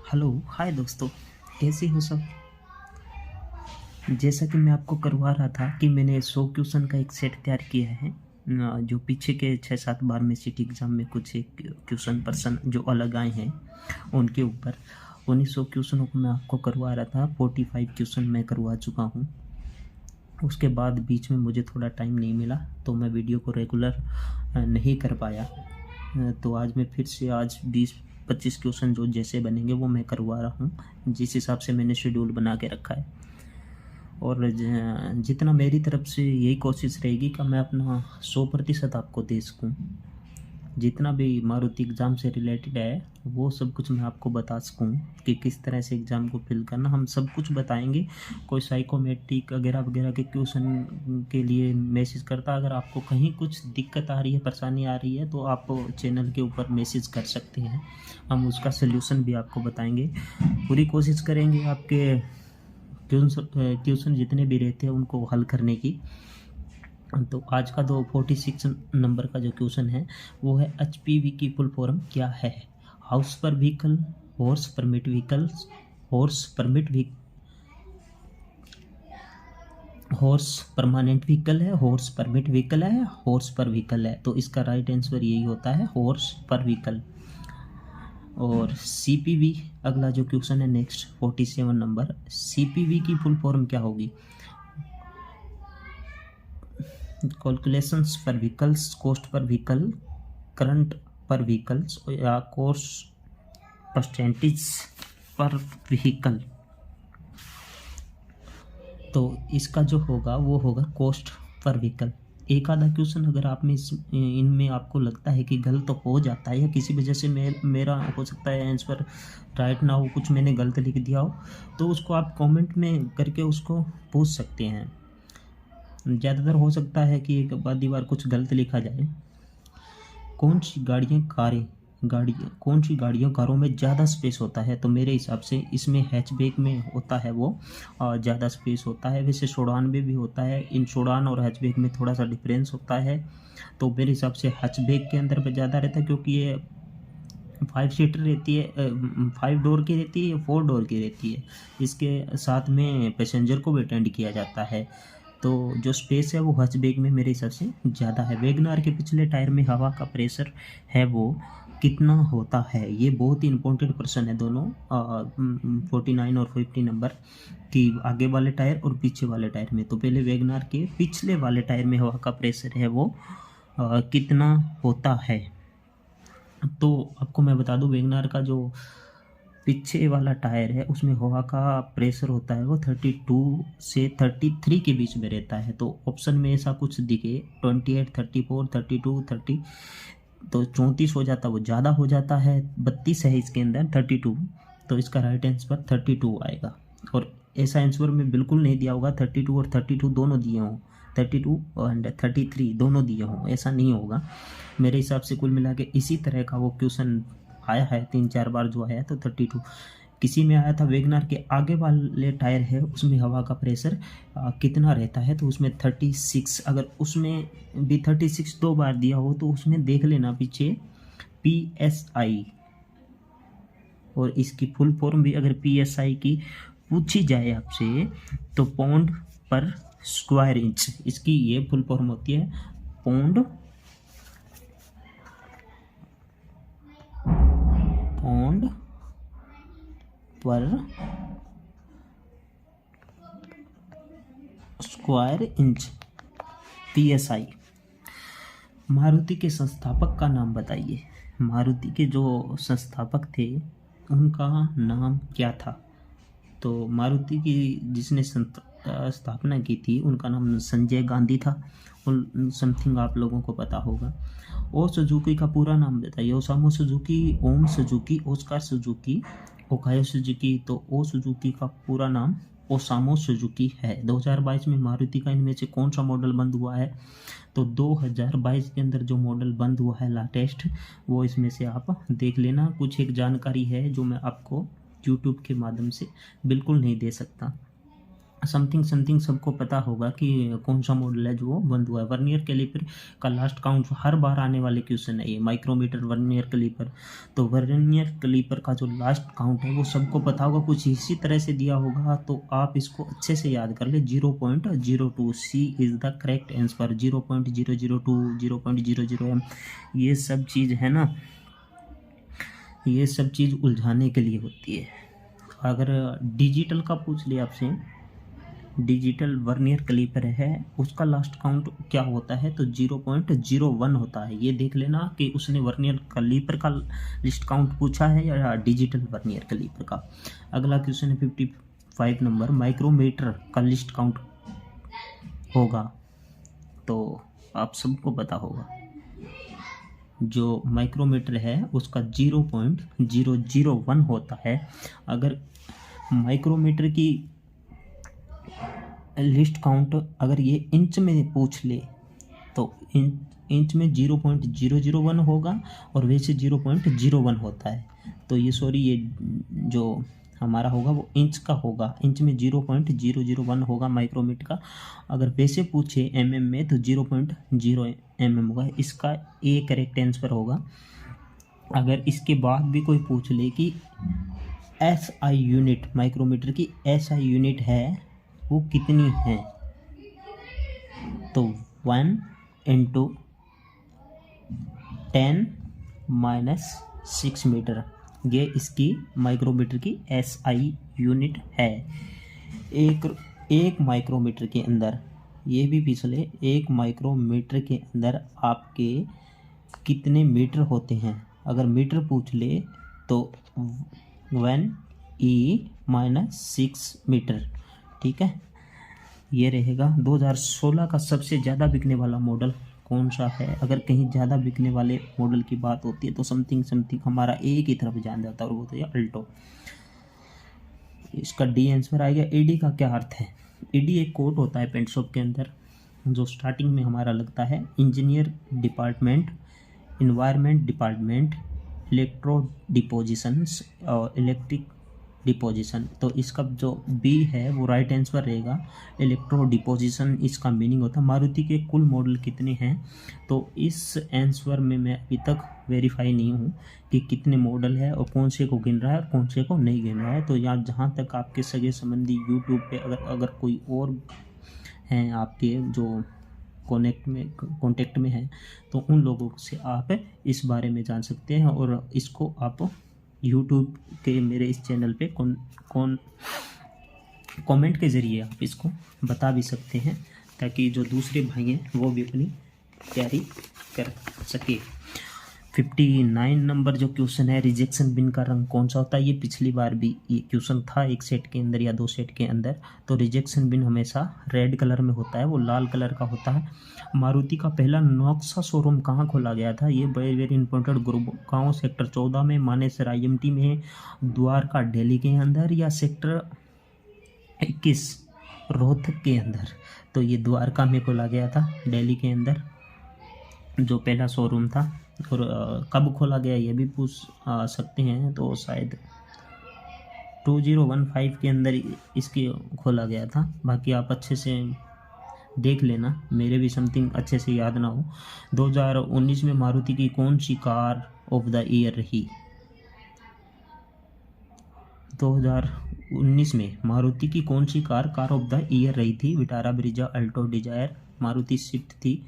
Hello hi दोस्तों, कैसे हो सब। जैसा कि मैं आपको करवा रहा था कि मैंने 100 क्वेश्चन का एक सेट तैयार किया है। जो पीछे के 6-7 बार में सीटी एग्ज़ाम में कुछ एक क्वेश्चन पर्सन जो अलग आए हैं उनके ऊपर उन्हीं 100 क्वेश्चनों को मैं आपको करवा रहा था। 45 क्वेश्चन मैं करवा चुका हूँ। उसके बाद बीच में मुझे थोड़ा टाइम नहीं मिला तो मैं वीडियो को रेगुलर नहीं कर पाया। तो आज मैं फिर से आज 20-25 क्वेश्चन जो जैसे बनेंगे वो मैं करवा रहा हूँ, जिस हिसाब से मैंने शेड्यूल बना के रखा है। और जितना मेरी तरफ से यही कोशिश रहेगी कि मैं अपना 100% आपको दे सकूँ। जितना भी मारुति एग्ज़ाम से रिलेटेड है वो सब कुछ मैं आपको बता सकूँ कि किस तरह से एग्ज़ाम को फिल करना, हम सब कुछ बताएंगे। कोई साइकोमेट्रिक वगैरह वगैरह के क्वेश्चन के लिए मैसेज करता, अगर आपको कहीं कुछ दिक्कत आ रही है, परेशानी आ रही है तो आप चैनल के ऊपर मैसेज कर सकते हैं, हम उसका सल्यूशन भी आपको बताएंगे। पूरी कोशिश करेंगे आपके क्वेश्चन जितने भी रहते हैं उनको हल करने की। तो आज का 46 नंबर का जो क्वेश्चन है वो है HPV की फुल फॉर्म क्या है। हाउस पर vehicle, horse permit vehicles, horse permit horse permanent vehicle है, हॉर्स परमिट व्हीकल है, हॉर्स पर व्हीकल है। तो इसका राइट आंसर यही होता है, हॉर्स पर व्हीकल। और CPV अगला जो क्वेश्चन है नेक्स्ट 47 नंबर, CPV की फुल फॉर्म क्या होगी। कैलकुलेशंस पर vehicles, cost per vehicle, current पर व्हीकल्स या कोर्स परसेंटेज पर व्हीकल। तो इसका जो होगा वो होगा कॉस्ट पर व्हीकल। एक आधा क्वेश्चन अगर आप में इनमें आपको लगता है कि गलत तो हो जाता है या किसी वजह से मेरा हो सकता है आंसर राइट ना हो, कुछ मैंने गलत लिख दिया हो, तो उसको आप कमेंट में करके उसको पूछ सकते हैं। ज़्यादातर हो सकता है कि एक बार कुछ गलत लिखा जाए। कौन सी गाड़ियों कारों में ज़्यादा स्पेस होता है। तो मेरे हिसाब से इसमें हैचबैक में होता है वो ज़्यादा स्पेस होता है। वैसे सेडान में भी होता है, इन सेडान और हैचबैक में थोड़ा सा डिफरेंस होता है। तो मेरे हिसाब से हैचबैक के अंदर पे ज़्यादा रहता है, क्योंकि ये 5 सीटर रहती है, 5 डोर की रहती है, 4 डोर की रहती है। इसके साथ में पैसेंजर को भी अटेंड किया जाता है। तो जो स्पेस है वो हैचबैक में मेरे हिसाब से ज़्यादा है। वैगनआर के पिछले टायर में हवा का प्रेशर है वो कितना होता है। ये बहुत ही इंपॉर्टेंट प्रश्न है दोनों 49 और 50 नंबर कि आगे वाले टायर और पीछे वाले टायर में। तो पहले वैगनआर के पिछले वाले टायर में हवा का प्रेशर है वो कितना होता है। तो आपको मैं बता दूं, वैगनआर का जो पीछे वाला टायर है उसमें हवा का प्रेशर होता है वो 32 से 33 के बीच में रहता है। तो ऑप्शन में ऐसा कुछ दिखे 28, 34, 32, 30, तो 34 हो जाता, वो ज़्यादा हो जाता है। 32 है इसके अंदर 32, तो इसका राइट आंसर 32 आएगा। और ऐसा आंसर में बिल्कुल नहीं दिया होगा 32 और 32 दोनों दिए हों, 32 एंड 33 दोनों दिए हों, ऐसा नहीं होगा। मेरे हिसाब से कुल मिला के इसी तरह का वो क्वेश्चन आया है 3-4 बार जो आया। तो 32 किसी में आया था। वैगनआर के आगे वाले टायर है उसमें हवा का प्रेशर कितना रहता है, तो उसमें 36। अगर उसमें भी 36 2 बार दिया हो तो उसमें देख लेना पीछे PSI, और इसकी फुल फॉर्म भी अगर PSI की पूछी जाए आपसे तो पाउंड पर स्क्वायर इंच, इसकी ये फुल फॉर्म होती है, पाउंड पर स्क्वायर इंच PSI। मारुति के संस्थापक का नाम बताइए। मारुति के जो संस्थापक थे उनका नाम क्या था। तो मारुति की जिसने स्थापना की थी उनका नाम संजय गांधी था, और समथिंग आप लोगों को पता होगा। ओ सुजुकी का पूरा नाम बताइए। ओसामू सुजुकी, ओम सुजुकी, ओस्कार सुजुकी, ओकायो सुजुकी। तो ओ सुजुकी का पूरा नाम ओसामू सुजुकी है। 2022 में मारुति का इनमें से कौन सा मॉडल बंद हुआ है। तो 2022 के अंदर जो मॉडल बंद हुआ है लेटेस्ट, वो इसमें से आप देख लेना। कुछ एक जानकारी है जो मैं आपको यूट्यूब के माध्यम से बिल्कुल नहीं दे सकता। समथिंग समथिंग सबको पता होगा कि कौन सा मॉडल है जो बंद हुआ है। वर्नियर कैलिपर का लास्ट काउंट हर बार आने वाले क्वेश्चन है ये, माइक्रोमीटर वर्नियर कैलिपर। तो वर्नियर कैलिपर का जो लास्ट काउंट है वो सबको पता होगा, कुछ इसी तरह से दिया होगा, तो आप इसको अच्छे से याद कर ले। 0.02 सी इज द करेक्ट आंसर। 0.002, 0.00 ये सब चीज़ है ना, ये सब चीज़ उलझाने के लिए होती है। अगर डिजिटल का पूछ लिया आपसे, डिजिटल वर्नियर कैलिपर है, उसका लास्ट काउंट क्या होता है, तो 0.01 होता है। ये देख लेना कि उसने वर्नियर कैलिपर का लिस्ट काउंट पूछा है या डिजिटल वर्नियर कैलिपर का। अगला क्वेश्चन है 55 नंबर, माइक्रोमीटर का लिस्ट काउंट होगा, तो आप सबको पता होगा जो माइक्रोमीटर है उसका 0.001 होता है। अगर माइक्रोमीटर की लिस्ट काउंट अगर ये इंच में पूछ ले तो इंच में 0.001 होगा, और वैसे 0.01 होता है। तो ये सॉरी, ये जो हमारा होगा वो इंच का होगा, इंच में 0.001 होगा माइक्रोमीटर का। अगर वैसे पूछे mm में तो 0.0 mm होगा। इसका ए करेक्ट आंसर होगा। अगर इसके बाद भी कोई पूछ ले कि SI यूनिट, माइक्रोमीटर की SI यूनिट है वो कितनी है, तो 1 × 10⁻6 मीटर, ये इसकी माइक्रोमीटर की SI यूनिट है। एक माइक्रोमीटर के अंदर, ये भी पिछले, एक माइक्रोमीटर के अंदर आपके कितने मीटर होते हैं। अगर मीटर पूछ ले तो 1e−6 मीटर, ठीक है। ये रहेगा। 2016 का सबसे ज़्यादा बिकने वाला मॉडल कौन सा है। अगर कहीं ज़्यादा बिकने वाले मॉडल की बात होती है तो समथिंग समथिंग हमारा एक ही तरफ जान जाता है, और वो तो है अल्टो। इसका डी आंसर आएगा। ईडी का क्या अर्थ है। ईडी एक कोड होता है पेंट शॉप के अंदर, जो स्टार्टिंग में हमारा लगता है engineer department, environment department, electro depositions और इलेक्ट्रिक डिपोजिशन। तो इसका जो बी है वो राइट आंसर रहेगा। इलेक्ट्रो डिपोजिशन इसका मीनिंग होता है। मारुति के कुल मॉडल कितने हैं, तो इस आंसर में मैं अभी तक वेरीफाई नहीं हूँ कि कितने मॉडल है और कौन से को गिन रहा है और कौन से को नहीं गिन रहा है। तो यहाँ जहाँ तक आपके सगे संबंधी यूट्यूब पे अगर कोई और हैं आपके जो कॉन्टेक्ट में है, तो उन लोगों से आप इस बारे में जान सकते हैं, और इसको आप यूट्यूब के मेरे इस चैनल पे कमेंट के ज़रिए आप इसको बता भी सकते हैं, ताकि जो दूसरे भाई हैं वो भी अपनी तैयारी कर सके। 59 नंबर जो क्वेश्चन है, रिजेक्शन बिन का रंग कौन सा होता है। ये पिछली बार भी ये क्वेश्चन था एक सेट के अंदर या 2 सेट के अंदर। तो रिजेक्शन बिन हमेशा रेड कलर में होता है, वो लाल कलर का होता है। मारुति का पहला नौक्सा शोरूम कहाँ खोला गया था। ये वेरी इंपॉर्टेंट। गुड़गांव सेक्टर 14 में, मानेसर IMT में, द्वारका दिल्ली के अंदर, या सेक्टर 21 रोहतक के अंदर। तो ये द्वारका में खोला गया था, दिल्ली के अंदर, जो पहला शोरूम था। और कब खोला गया ये भी पूछ सकते हैं, तो शायद 2015 के अंदर इसकी खोला गया था। बाकी आप अच्छे से देख लेना, मेरे भी समथिंग अच्छे से याद ना हो। 2019 में मारुति की कौन सी कार ऑफ द ईयर रही। 2019 में मारुति की कौन सी कार ऑफ द ईयर रही थी। Vitara, Brezza, Alto, Dzire, Maruti Swift थी।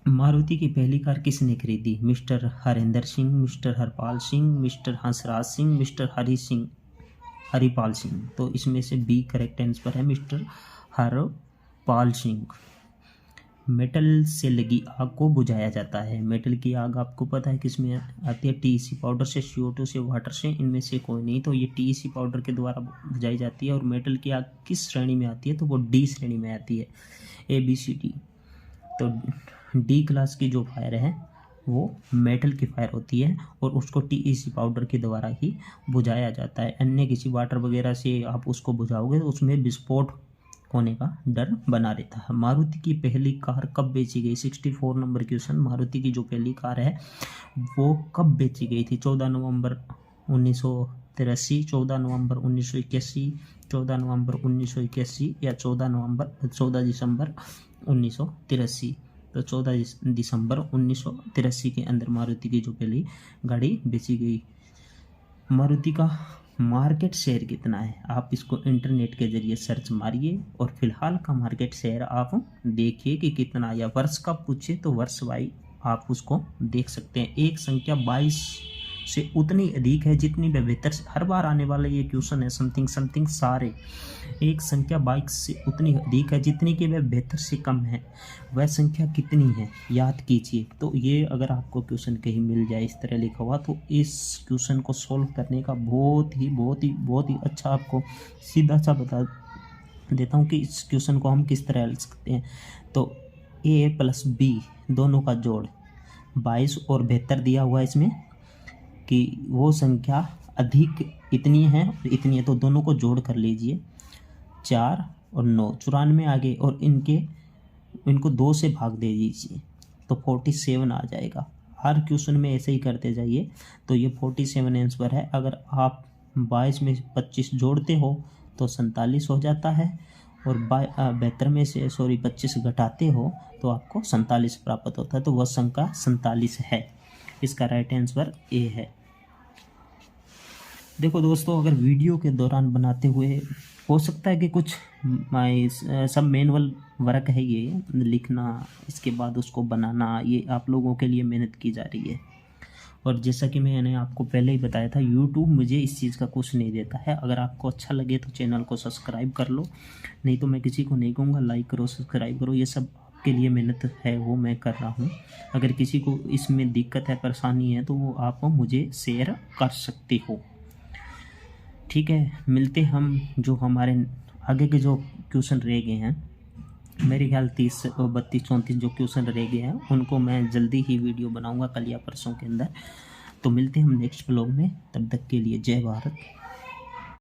मारुति की पहली कार किसने खरीदी। Mister Harendra Singh, mister Harpal Singh, mister Hansraj Singh, mister Haripal Singh. तो इसमें से बी करेक्ट आंसर है, मिस्टर हरपाल सिंह। मेटल से लगी आग को बुझाया जाता है। मेटल की आग आपको पता है किस में आती है। TEC पाउडर से, CO2 से, वाटर से, इनमें से कोई नहीं। तो ये TEC पाउडर के द्वारा बुझाई जाती है। और मेटल की आग किस श्रेणी में आती है, तो वो D श्रेणी में आती है, ABCD। तो D क्लास की जो फायर है वो मेटल की फायर होती है, और उसको TEC पाउडर के द्वारा ही बुझाया जाता है। अन्य किसी वाटर वगैरह से आप उसको बुझाओगे तो उसमें विस्फोट होने का डर बना रहता है। मारुति की पहली कार कब बेची गई। 64 नंबर क्वेश्चन। मारुति की जो पहली कार है वो कब बेची गई थी। 14 नवंबर 1983, 14 नवंबर 1981, 14 नवंबर 1981 या 14 दिसंबर 1983। तो 14 दिसंबर 1983 के अंदर मारुति की जो पहली गाड़ी बेची गई। मारुति का मार्केट शेयर कितना है, आप इसको इंटरनेट के जरिए सर्च मारिए और फिलहाल का मार्केट शेयर आप देखिए कि कितना, या वर्ष का पूछे तो वर्ष वाई आप उसको देख सकते हैं। एक संख्या 22 से उतनी अधिक है जितनी वह बेहतर, हर बार आने वाला ये क्वेश्चन है समथिंग सारे। एक संख्या 22 से उतनी अधिक है जितनी कि वह बेहतर से कम है, वह संख्या कितनी है याद कीजिए। तो ये अगर आपको क्वेश्चन कहीं मिल जाए इस तरह लिखा हुआ, तो इस क्वेश्चन को सॉल्व करने का बहुत ही अच्छा आपको सीधा सा बता देता हूँ कि इस क्वेश्चन को हम किस तरह हल सकते हैं। तो a प्लस b दोनों का जोड़ 22 और 72 दिया हुआ है इसमें कि वो संख्या अधिक इतनी है और इतनी है, तो दोनों को जोड़ कर लीजिए। 4 और 9 94 आ गए और इनको 2 से भाग दे दीजिए तो 47 आ जाएगा। हर क्वेश्चन में ऐसे ही करते जाइए। तो ये 47 आंसर है। अगर आप 22 में 25 जोड़ते हो तो 47 हो जाता है और 72 में से 25 घटाते हो तो आपको 47 प्राप्त होता है। तो वह संख्या 47 है। इसका राइट आंसर ए है। देखो दोस्तों, अगर वीडियो के दौरान बनाते हुए हो सकता है कि कुछ सब मैनुअल वर्क है, ये लिखना इसके बाद उसको बनाना, ये आप लोगों के लिए मेहनत की जा रही है। और जैसा कि मैंने आपको पहले ही बताया था, यूट्यूब मुझे इस चीज़ का कुछ नहीं देता है। अगर आपको अच्छा लगे तो चैनल को सब्सक्राइब कर लो, नहीं तो मैं किसी को नहीं कहूँगा लाइक करो सब्सक्राइब करो। ये सब के लिए मेहनत है वो मैं कर रहा हूँ। अगर किसी को इसमें दिक्कत है, परेशानी है, तो वो आप मुझे शेयर कर सकते हो। ठीक है, मिलते हम जो हमारे आगे के जो क्वेश्चन रह गए हैं, मेरे ख्याल 30 32 34 जो क्वेश्चन रह गए हैं उनको मैं जल्दी ही वीडियो बनाऊंगा कल या परसों के अंदर। तो मिलते हैं हम नेक्स्ट ब्लॉग में, तब तक के लिए जय भारत।